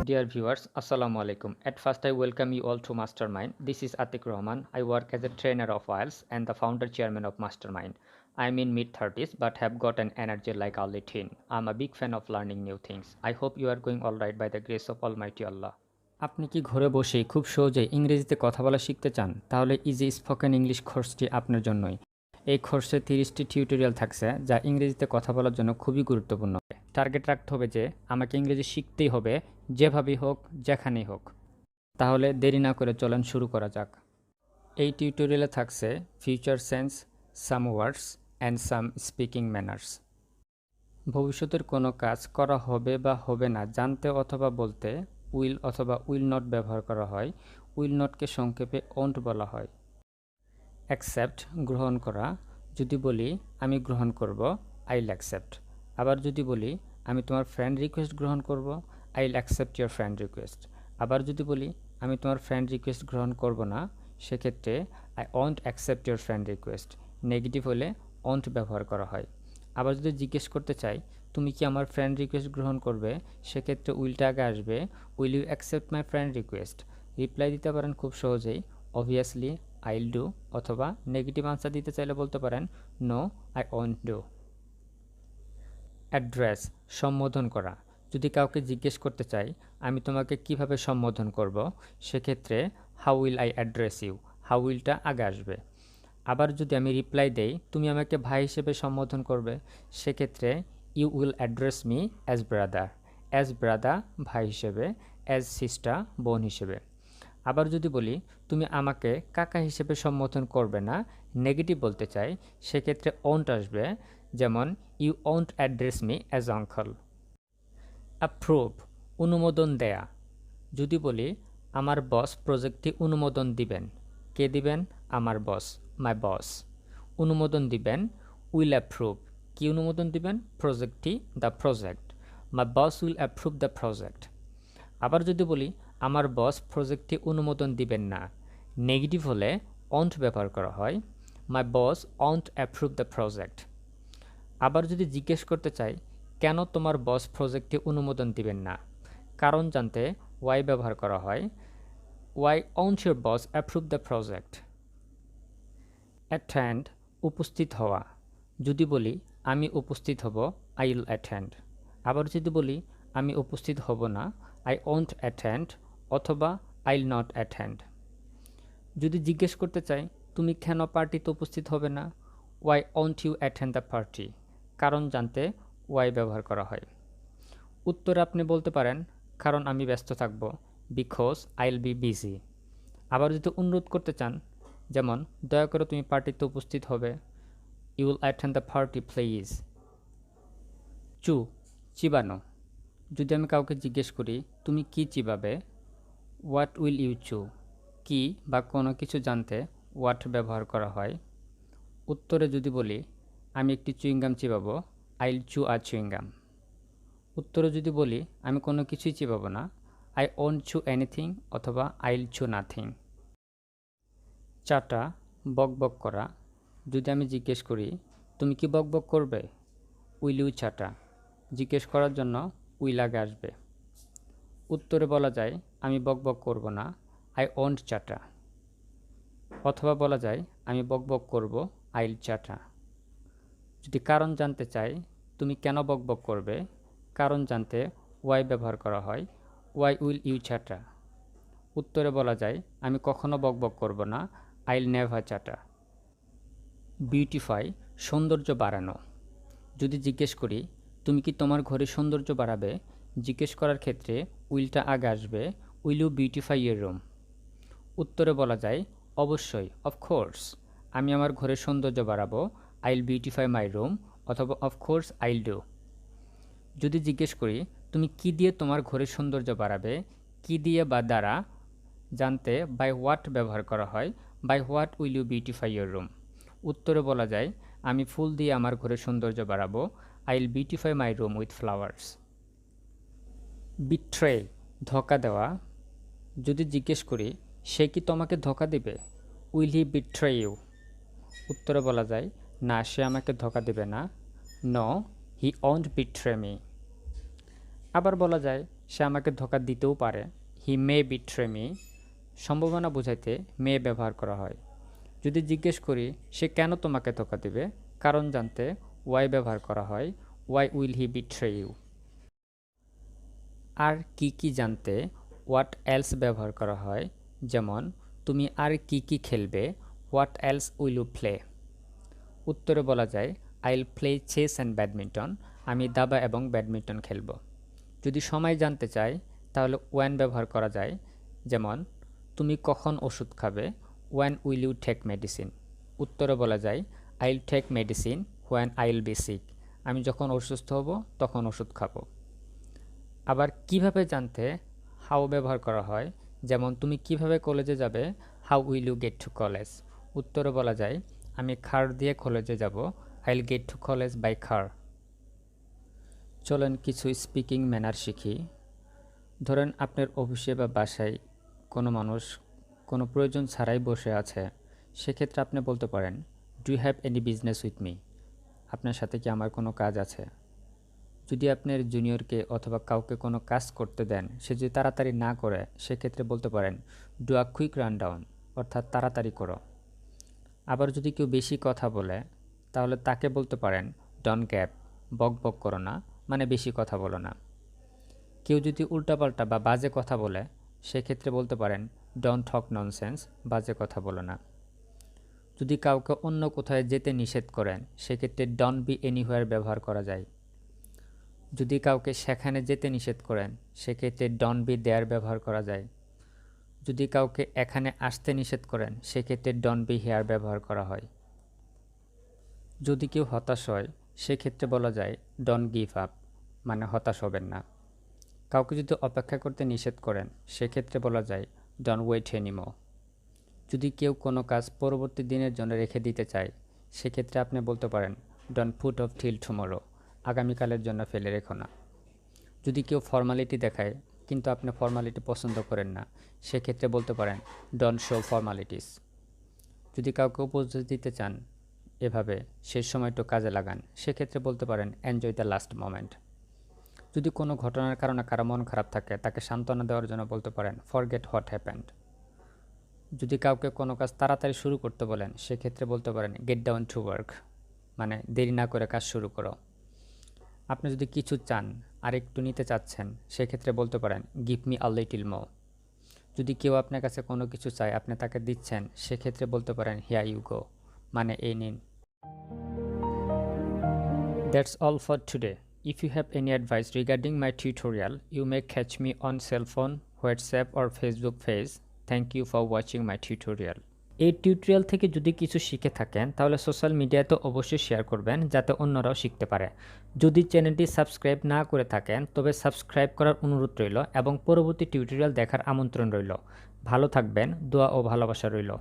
Dear viewers, Assalamu alaikum. At first, I welcome you all to MasterMind. This is Atik Rahman. I work as a trainer of IELTS and the founder chairman of MasterMind. I'm in mid-30s but have got an energy like early teen. I'm a big fan of learning new things. I hope you are going all right by the grace of Almighty Allah. আপনি কি ঘরে বসেই খুব সহজে ইংরেজিতে কথা বলা শিখতে চান? তাহলে ইজি স্পোকেন ইংলিশ কোর্সটি আপনার জন্যই। এই কোর্সে 30টি টিউটোরিয়াল থাকছে যা ইংরেজিতে কথা বলার জন্য খুবই গুরুত্বপূর্ণ। টার্গেট রাখতে হবে যে আমাকে ইংরেজি শিখতেই হবে, যেভাবেই হোক, যেখানেই হোক। তাহলে দেরি না করে চলেন শুরু করা যাক। এই টিউটোরিয়ালে থাকছে future sense, some words and some speaking manners. ভবিষ্যতের কোনো কাজ করা হবে বা হবে না জানতে অথবা বলতে উইল অথবা উইল নট ব্যবহার করা হয়। উইল নটকে সংক্ষেপে ওন্ট বলা হয়। অ্যাকসেপ্ট গ্রহণ করা, যদি বলি আমি গ্রহণ করব, আইল অ্যাকসেপ্ট। আবার যদি বলি আমি তোমার ফ্রেন্ড রিকোয়েস্ট গ্রহণ করব, আইল অ্যাকসেপ্ট ইয়োর ফ্রেন্ড রিকোয়েস্ট। আবার যদি বলি আমি তোমার ফ্রেন্ড রিকোয়েস্ট গ্রহণ করব না, সেক্ষেত্রে I won't accept your friend request. Negative হলে ওন্ট ব্যবহার করা হয়। আবার যদি জিজ্ঞেস করতে চাই তুমি কি আমার ফ্রেন্ড রিকোয়েস্ট গ্রহণ করবে, সেক্ষেত্রে উইলটা আগে আসবে, will you accept my friend request. Reply দিতে পারেন খুব সহজেই, অবভিয়াসলি, আইল ডু, অথবা নেগেটিভ আনসার দিতে চাইলে বলতে পারেন no, I won't do. Address সম্বোধন করা, যদি কাউকে জিজ্ঞেস করতে চাই আমি তোমাকে কিভাবে সম্বোধন করব, সেক্ষেত্রে how will I address you, how উইলটা আগে আসবে। আবার যদি আমি রিপ্লাই দেই তুমি আমাকে ভাই হিসেবে সম্বোধন করবে, সেক্ষেত্রে you will address me as brother ভাই হিসেবে, অ্যাজ সিস্টার বোন হিসেবে। আবার যদি বলি তুমি আমাকে কাকা হিসেবে সম্বোধন করবে না, নেগেটিভ বলতে চাই, সেক্ষেত্রে ওন্ট আসবে, যেমন you won't address me as uncle. Approve অনুমোদন দেয়া, যদি বলি আমার বস প্রজেক্টটি অনুমোদন দিবেন, কে দিবেন? আমার বস, মাই বস। অনুমোদন দিবেন, উইল অ্যাপ্রুভ, কি অনুমোদন দিবেন? প্রজেক্টটি, the project. My boss will approve the project. আবার যদি বলি আমার বস প্রজেক্টটি অনুমোদন দিবেন না, নেগেটিভ হলে ওন্ট ব্যবহার করা হয়, মাই বস ওন্ট অ্যাপ্রুভ দ্য প্রজেক্ট। আবার যদি জিজ্ঞেস করতে চাই কেন তোমার বস প্রজেক্টটি অনুমোদন দিবেন না, কারণ জানতে ওয়াই ব্যবহার করা হয়, Y won't your boss approve the project. Attend উপস্থিত হওয়া, যদি বলি আমি উপস্থিত হব, আই উইল অ্যাটেন্ড। আবার যদি বলি আমি উপস্থিত হব না, আই ওন্ট অ্যাটেন্ড, অথবা আই উইল নট অ্যাটেন্ড। যদি জিজ্ঞেস করতে চাই তুমি কেন পার্টিতে উপস্থিত হবে না, why won't you attend the party, কারণ জানতে ওয়াই ব্যবহার করা হয়। উত্তরে আপনি বলতে পারেন কারণ আমি ব্যস্ত থাকব, because I will B busy. আবার যদি অনুরোধ করতে চান, যেমন দয়া করে তুমি পার্টিতে উপস্থিত হবে, you will attend the party please. Chew চিবানো, যদি আমি কাউকে জিজ্ঞেস করি তুমি কি চিবাবে, হোয়াট উইল ইউ চু, কি বা কোনো কিছু জানতে হোয়াট ব্যবহার করা হয়। উত্তরে যদি বলি আমি একটি চুইংগাম চিবাবো, আই উইল চু আ চুইংগাম। উত্তরে যদি বলি আমি কোনো কিছুই চিবাবো না, আই ওন্ট চু এনিথিং, অথবা আই উইল চু নাথিং। চাটা বকবক করা, যদি আমি জিজ্ঞেস করি তুমি কি বকবক করবে, উইল ইউ চাটা। জিজ্ঞেস করার জন্য উইল আগে আসবে। উত্তরে বলা যায় আমি বকবক করব না, আই ওন্ট চাটা। অথবা বলা যায় আমি বকবক করব, আই উইল চাটা। যদি কারণ জানতে চাই তুমি কেন বকবক করবে, কারণ জানতে ওয়াই ব্যবহার করা হয়, ওয়াই উইল ইউ চাটা। উত্তরে বলা যায় আমি কখনো বকবক করব না, আই উইল নেভার চাটা। বিউটিফাই সৌন্দর্য বাড়ানো, যদি জিজ্ঞেস করি তুমি কি তোমার ঘরে সৌন্দর্য বাড়াবে, জিজ্ঞেস করার ক্ষেত্রে উইলটা আগে আসবে, will you beautify your room. উত্তরে বলা যায় অবশ্যই, অফকোর্স, আমি আমার ঘরের সৌন্দর্য বাড়াবো, I will beautify my room, অথবা অফকোর্স আই উইল ডু। যদি জিজ্ঞেস করি তুমি কি দিয়ে তোমার ঘরের সৌন্দর্য বাড়াবে, কি দিয়ে বা দ্বারা জানতে বাই হোয়াট ব্যবহার করা হয়, by what will you beautify your room. উত্তরে বলা যায় আমি ফুল দিয়ে আমার ঘরের সৌন্দর্য বাড়াবো, I will beautify my room with flowers. Betray ধোঁকা দেওয়া, যদি জিজ্ঞেস করি সে কি তোমাকে ধোঁকা দেবে, উইল হি বিট্রে ইউ। উত্তরে বলা যায় না, সে আমাকে ধোঁকা দেবে না, no, he won't betray me. আবার বলা যায় সে আমাকে ধোঁকা দিতেও পারে। হি মে বিট্রে মি, সম্ভাবনা বোঝাইতে মে ব্যবহার করা হয়। যদি জিজ্ঞেস করি সে কেন তোমাকে ধোঁকা দিবে, কারণ জানতে ওয়াই ব্যবহার করা হয়। Why will he betray you. আর কি কি জানতে হোয়াট এলস ব্যবহার করা হয়, যেমন তুমি আর কি কি খেলবে, what else will you play. উত্তরে বলা যায় I will play chess and badminton, আমি দাবা এবং ব্যাডমিন্টন খেলব। যদি সময় জানতে চাই তাহলে ওয়েন ব্যবহার করা যায়, যেমন তুমি কখন ওষুধ খাবে, when will you take medicine. উত্তরে বলা যায় I will take medicine when I will be sick, আমি যখন অসুস্থ হব তখন ওষুধ খাবো। আবার কিভাবে জানতে হাউ ব্যবহার করা হয়, যেমন তুমি কিভাবে কলেজে যাবে, how will you get to college. উত্তরে বলা যায় আমি কার দিয়ে কলেজে যাব, I will get to college by car. চলেন কিছু স্পিকিং ম্যানার শিখি। ধরেন আপনার অফিসে বা বাসায় কোনো মানুষ কোনো প্রয়োজন ছাড়াই বসে আছে, সেক্ষেত্রে আপনি বলতে পারেন do you have any business with me, আপনার সাথে কি আমার কোনো কাজ আছে। যদি আপনার জুনিয়রকে অথবা কাউকে কোনো কাজ করতে দেন, সে যদি তাড়াতাড়ি না করে, সেক্ষেত্রে বলতে পারেন do a quick run down, অর্থাৎ তাড়াতাড়ি করো। আবার যদি কেউ বেশি কথা বলে, তাহলে তাকে বলতে পারেন ডন গ্যাপ, বক বক করো না, মানে বেশি কথা বলো না। কেউ যদি উল্টাপাল্টা বা বাজে কথা বলে, সেক্ষেত্রে বলতে পারেন ডোন্ট টক ননসেন্স, বাজে কথা বলো না। যদি কাউকে অন্য কোথায় যেতে নিষেধ করেন, সেক্ষেত্রে ডোন্ট বি এনিহোয়ার ব্যবহার করা যায়। যদি কাউকে সেখানে যেতে নিষেধ করেন, সেক্ষেত্রে ডোন্ট বি দেয়ার ব্যবহার করা যায়। যদি কাউকে এখানে আসতে নিষেধ করেন, সেক্ষেত্রে ডোন্ট বি হেয়ার ব্যবহার করা হয়। যদি কেউ হতাশ হয়, সেক্ষেত্রে বলা যায় ডোন্ট গিভ আপ, মানে হতাশ হবেন না। কাউকে যদি অপেক্ষা করতে নিষেধ করেন, সেক্ষেত্রে বলা যায় ডোন্ট ওয়েট এনিমোর। যদি কেউ কোনো কাজ পরবর্তী দিনের জন্য রেখে দিতে চায়, সেক্ষেত্রে আপনি বলতে পারেন don't put off till tomorrow, আগামীকালের জন্য ফেলে রেখো না। যদি কেউ ফর্মালিটি দেখায় কিন্তু আপনি ফর্মালিটি পছন্দ করেন না, সেক্ষেত্রে বলতে পারেন ডোন্ট শো ফর্মালিটিস। যদি কাউকে উপদেশ দিতে চান এভাবে শেষ সময়টা কাজে লাগান, সেক্ষেত্রে বলতে পারেন এনজয় দ্য লাস্ট মোমেন্ট। যদি কোনো ঘটনার কারণে কারো মন খারাপ থাকে, তাকে সান্ত্বনা দেওয়ার জন্য বলতে পারেন ফরগেট হোয়াট হ্যাপেন্ড। যদি কাউকে কোনো কাজ তাড়াতাড়ি শুরু করতে বলেন, সেক্ষেত্রে বলতে পারেন গেট ডাউন টু ওয়ার্ক, মানে দেরি না করে কাজ শুরু করো। আপনি যদি কিছু চান আর একটু নিতে চাচ্ছেন, সেক্ষেত্রে বলতে পারেন give me a little more. যদি কেউ আপনার কাছে কোনো কিছু চায়, আপনি তাকে দিচ্ছেন, সেক্ষেত্রে বলতে পারেন হিয়ার ইউ গো, মানে এই নিন। That's all for today. If you have any advice regarding my tutorial, you may catch me on cell phone, WhatsApp or Facebook page. Thank you for watching my tutorial. এই tutorial থেকে যদি কিছু শিখে থাকেন, তাহলে সোশ্যাল মিডিয়াতে অবশ্যই share করবেন, যাতে অন্যরাও শিখতে পারে। যদি চ্যানেলটি সাবস্ক্রাইব না করে থাকেন, তবে সাবস্ক্রাইব করার অনুরোধ রইল এবং পরবর্তী টিউটোরিয়াল দেখার আমন্ত্রণ রইল। ভালো থাকবেন, দোয়া ও ভালোবাসা রইল।